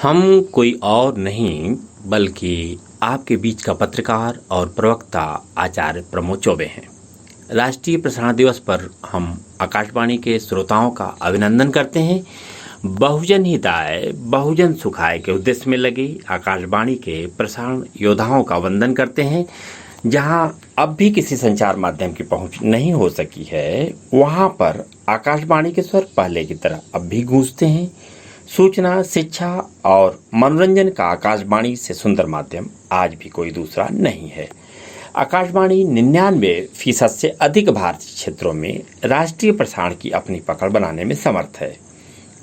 हम कोई और नहीं बल्कि आपके बीच का पत्रकार और प्रवक्ता आचार्य प्रमोद चौबे हैं। राष्ट्रीय प्रसारण दिवस पर हम आकाशवाणी के श्रोताओं का अभिनंदन करते हैं। बहुजन हिताय बहुजन सुखाय के उद्देश्य में लगे आकाशवाणी के प्रसारण योद्धाओं का वंदन करते हैं। जहां अब भी किसी संचार माध्यम की पहुंच नहीं हो सकी है, वहां पर आकाशवाणी के स्वर पहले की तरह अब भी गूंजते हैं। सूचना, शिक्षा और मनोरंजन का आकाशवाणी से सुंदर माध्यम आज भी कोई दूसरा नहीं है। आकाशवाणी 99% से अधिक भारतीय क्षेत्रों में राष्ट्रीय प्रसारण की अपनी पकड़ बनाने में समर्थ है।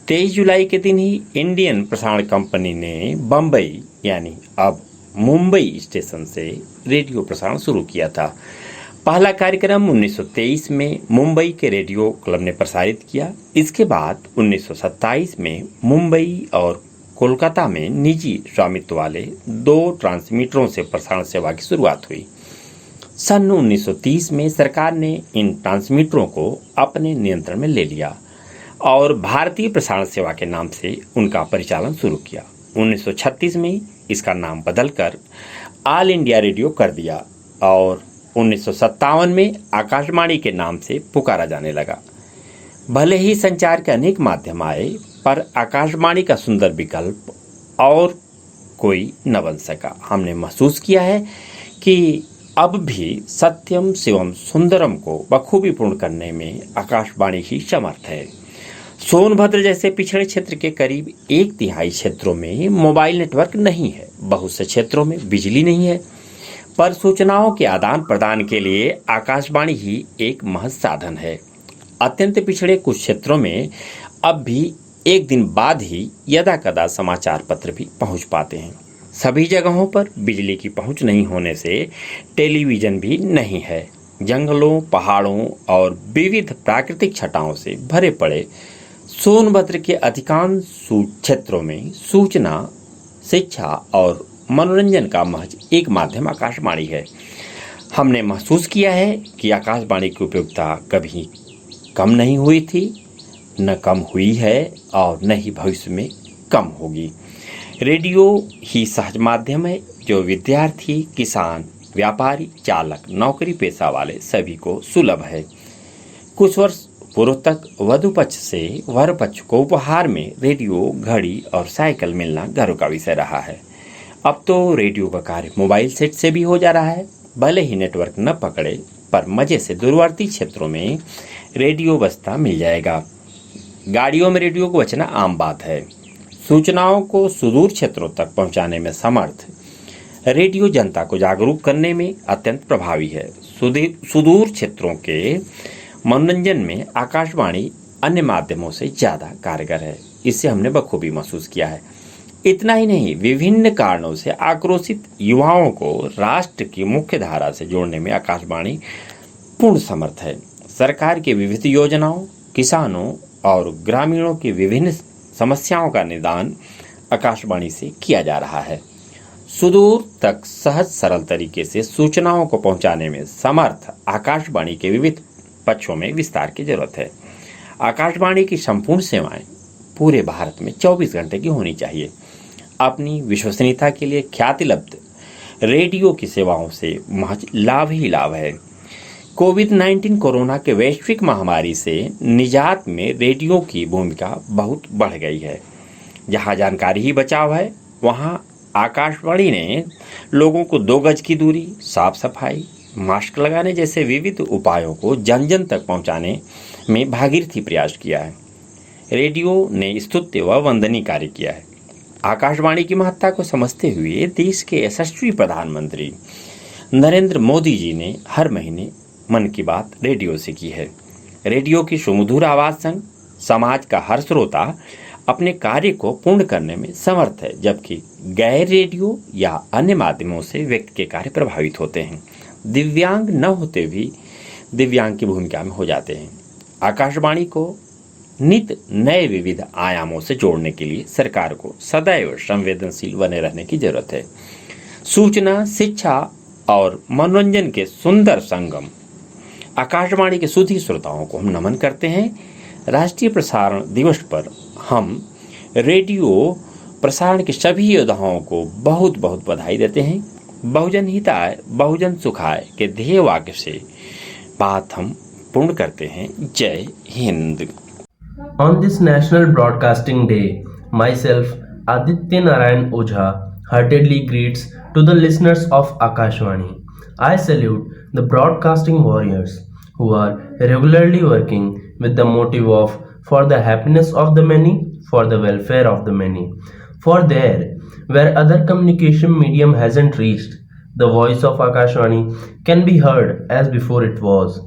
23 जुलाई के दिन ही इंडियन प्रसारण कंपनी ने बम्बई यानी अब मुंबई स्टेशन से रेडियो प्रसारण शुरू किया था। पहला कार्यक्रम 1923 में मुंबई के रेडियो क्लब ने प्रसारित किया। इसके बाद 1927 में मुंबई और कोलकाता में निजी स्वामित्व वाले 2 ट्रांसमीटरों से प्रसारण सेवा की शुरुआत हुई। सन 1930 में सरकार ने इन ट्रांसमीटरों को अपने नियंत्रण में ले लिया और भारतीय प्रसारण सेवा के नाम से उनका परिचालन शुरू किया। 1936 में इसका नाम बदलकर ऑल इंडिया रेडियो कर दिया और 1957 में आकाशवाणी के नाम से पुकारा जाने लगा। भले ही संचार के अनेक माध्यम आए, पर आकाशवाणी का सुंदर विकल्प और कोई न बन सका। हमने महसूस किया है कि अब भी सत्यम शिवम सुंदरम को बखूबी पूर्ण करने में आकाशवाणी ही समर्थ है। सोनभद्र जैसे पिछड़े क्षेत्र के करीब 1/3 क्षेत्रों में मोबाइल नेटवर्क नहीं है। बहुत से क्षेत्रों में बिजली नहीं है, पर सूचनाओं के आदान प्रदान के लिए आकाशवाणी ही एक महज साधन है। अत्यंत पिछड़े कुछ क्षेत्रों में अब भी एक दिन बाद ही यदा कदा समाचार पत्र भी पहुंच पाते हैं। सभी जगहों पर बिजली की पहुंच नहीं होने से टेलीविजन भी नहीं है। जंगलों, पहाड़ों और विविध प्राकृतिक छटाओं से भरे पड़े सोनभद्र के अधिकांश क्षेत्रों में सूचना, शिक्षा और मनोरंजन का महज एक माध्यम आकाशवाणी है। हमने महसूस किया है कि आकाशवाणी की उपयोगिता कभी कम नहीं हुई थी, न कम हुई है और न ही भविष्य में कम होगी। रेडियो ही सहज माध्यम है जो विद्यार्थी, किसान, व्यापारी, चालक, नौकरी पेशा वाले सभी को सुलभ है। कुछ वर्ष पूर्व तक वधु पक्ष से वर पक्ष को उपहार में रेडियो, घड़ी और साइकिल मिलना गर्व का विषय रहा है। अब तो रेडियो का कार्य मोबाइल सेट से भी हो जा रहा है। भले ही नेटवर्क न पकड़े, पर मजे से दूरवर्ती क्षेत्रों में रेडियो बजता मिल जाएगा। गाड़ियों में रेडियो को बचना आम बात है। सूचनाओं को सुदूर क्षेत्रों तक पहुंचाने में समर्थ रेडियो जनता को जागरूक करने में अत्यंत प्रभावी है। सुदूर क्षेत्रों के मनोरंजन में आकाशवाणी अन्य माध्यमों से ज़्यादा कारगर है। इससे हमने बखूबी महसूस किया है। इतना ही नहीं, विभिन्न कारणों से आक्रोशित युवाओं को राष्ट्र की मुख्य धारा से जोड़ने में आकाशवाणी पूर्ण समर्थ है। सरकार की विविध योजनाओं, किसानों और ग्रामीणों की विभिन्न समस्याओं का निदान आकाशवाणी से किया जा रहा है। सुदूर तक सहज सरल तरीके से सूचनाओं को पहुंचाने में समर्थ आकाशवाणी के विविध पक्षों में विस्तार की जरूरत है। आकाशवाणी की संपूर्ण सेवाएं पूरे भारत में 24 घंटे की होनी चाहिए। अपनी विश्वसनीयता के लिए ख्याति लब्ध रेडियो की सेवाओं से महज लाभ ही लाभ है। कोविड-19 कोरोना के वैश्विक महामारी से निजात में रेडियो की भूमिका बहुत बढ़ गई है। जहां जानकारी ही बचाव है, वहां आकाशवाणी ने लोगों को 2 गज की दूरी, साफ सफाई, मास्क लगाने जैसे विविध उपायों को जन जन तक पहुंचाने में भागीरथी प्रयास किया है। रेडियो ने स्तुत्य व वंदनीय कार्य किया है। आकाशवाणी की महत्ता को समझते हुए देश के यशस्वी प्रधानमंत्री नरेंद्र मोदी जी ने हर महीने मन की बात रेडियो से की है। रेडियो की सुमधुर आवाज संग समाज का हर श्रोता अपने कार्य को पूर्ण करने में समर्थ है, जबकि गैर रेडियो या अन्य माध्यमों से व्यक्ति के कार्य प्रभावित होते हैं। दिव्यांग न होते भी दिव्यांग की भूमिका में हो जाते हैं। आकाशवाणी को नित नए विविध आयामों से जोड़ने के लिए सरकार को सदैव संवेदनशील बने रहने की जरूरत है। सूचना, शिक्षा और मनोरंजन के सुंदर संगम आकाशवाणी के सुधी श्रोताओं को हम नमन करते हैं। राष्ट्रीय प्रसारण दिवस पर हम रेडियो प्रसारण के सभी योद्धाओं को बहुत बहुत बधाई देते हैं। बहुजन हिताय बहुजन सुखाय के ध्येय वाक्य से बात हम पूर्ण करते हैं। जय Hind. On this National Broadcasting Day, myself, Aditya Narayan Ojha, heartily greets to the listeners of Akashvani. I salute the broadcasting warriors who are regularly working with the motive of for the happiness of the many, for the welfare of the many. For there, where other communication medium hasn't reached, the voice of Akashvani can be heard as before it was.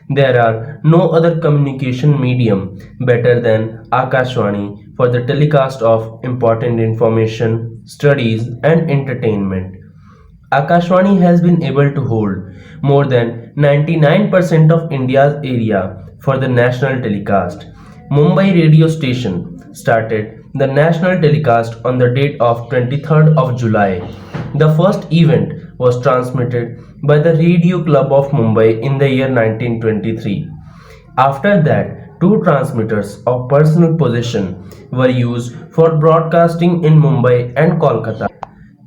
There are no other communication medium better than Akashvani for the telecast of important information, studies, and entertainment. Akashvani has been able to hold more than 99% of India's area for the national telecast. Mumbai radio station started the national telecast on the date of 23rd of July. The first event was transmitted by the Radio Club of Mumbai in the year 1923. After that, two transmitters of personal possession were used for broadcasting in Mumbai and Kolkata.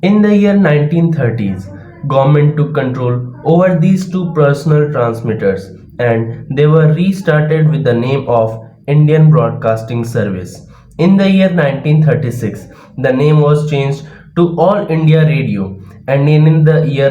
In the year 1930s, government took control over these two personal transmitters and they were restarted with the name of Indian Broadcasting Service. In the year 1936, the name was changed to All India Radio, and in the year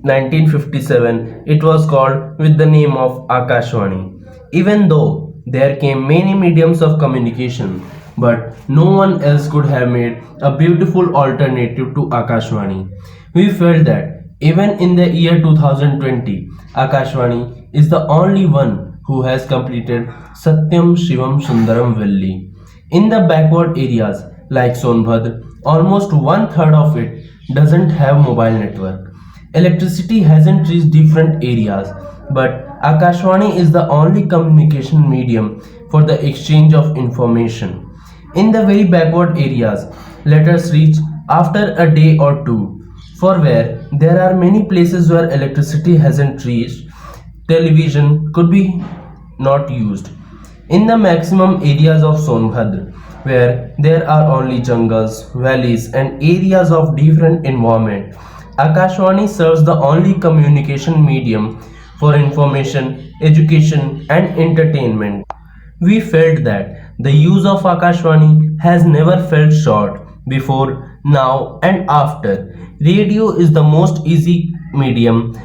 1957 it was called with the name of Akashvani. Even though there came many mediums of communication, but no one else could have made a beautiful alternative to Akashvani. We felt that even in the year 2020, Akashvani is the only one who has completed Satyam Shivam Sundaram Valley. In the backward areas like Sonbhadra, almost one third of it doesn't have mobile network. Electricity hasn't reached different areas, but Akashvani is the only communication medium for the exchange of information. In the very backward areas, letters reach after a day or two. For where there are many places where electricity hasn't reached, television could be not used. In the maximum areas of Sonbhadra, where there are only jungles, valleys and areas of different environment, Akashvani serves the only communication medium for information, education and entertainment. We felt that the use of Akashvani has never felt short before, now and after. Radio is the most easy medium,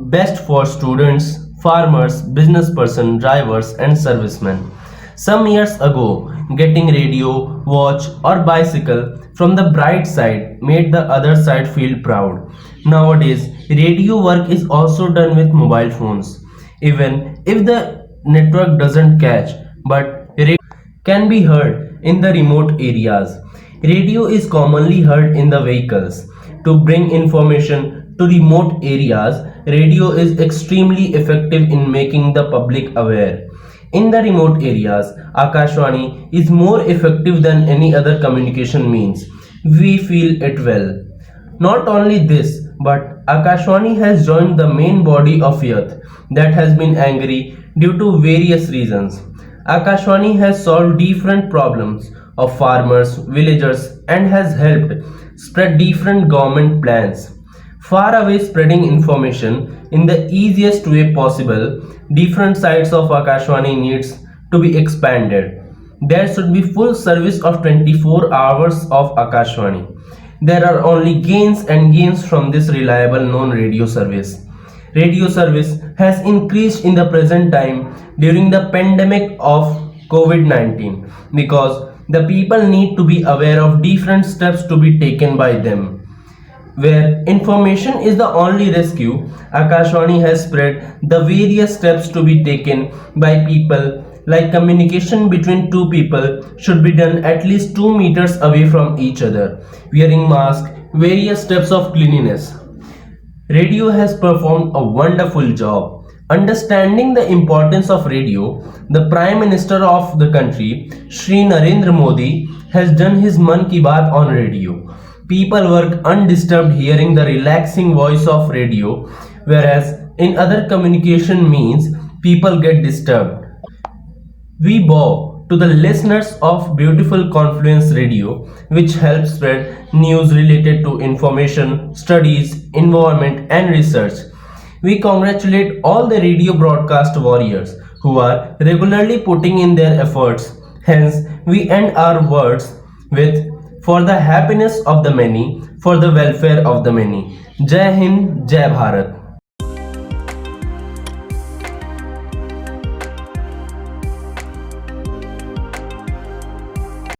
best for students, farmers, business person, drivers and servicemen. Some years ago, getting radio, watch or bicycle from the bright side made the other side feel proud. Nowadays, radio work is also done with mobile phones. Even if the network doesn't catch, but radio can be heard in the remote areas. Radio is commonly heard in the vehicles. To bring information to remote areas, radio is extremely effective in making the public aware. In the remote areas, Akashvani is more effective than any other communication means. We feel it well. Not only this, but Akashvani has joined the main body of youth that has been angry due to various reasons. Akashvani has solved different problems of farmers, villagers and has helped spread different government plans. Far away spreading information in the easiest way possible, different sides of Akashvani needs to be expanded. There should be full service of 24 hours of Akashvani. There are only gains and gains from this reliable known radio service. Radio service has increased in the present time during the pandemic of COVID-19 because the people need to be aware of different steps to be taken by them. Where information is the only rescue, Akashvani has spread the various steps to be taken by people, like communication between two people should be done at least 2 meters away from each other, wearing mask, various steps of cleanliness. Radio has performed a wonderful job. Understanding the importance of radio, the Prime Minister of the country, Shri Narendra Modi, has done his Mann Ki Baat on radio. People work undisturbed hearing the relaxing voice of radio, whereas in other communication means people get disturbed. We bow to the listeners of Beautiful Confluence Radio, which helps spread news related to information, studies, environment, and research. We congratulate all the radio broadcast warriors who are regularly putting in their efforts. Hence, we end our words with for the happiness of the many, for the welfare of the many. Jai Hind, Jai Bharat.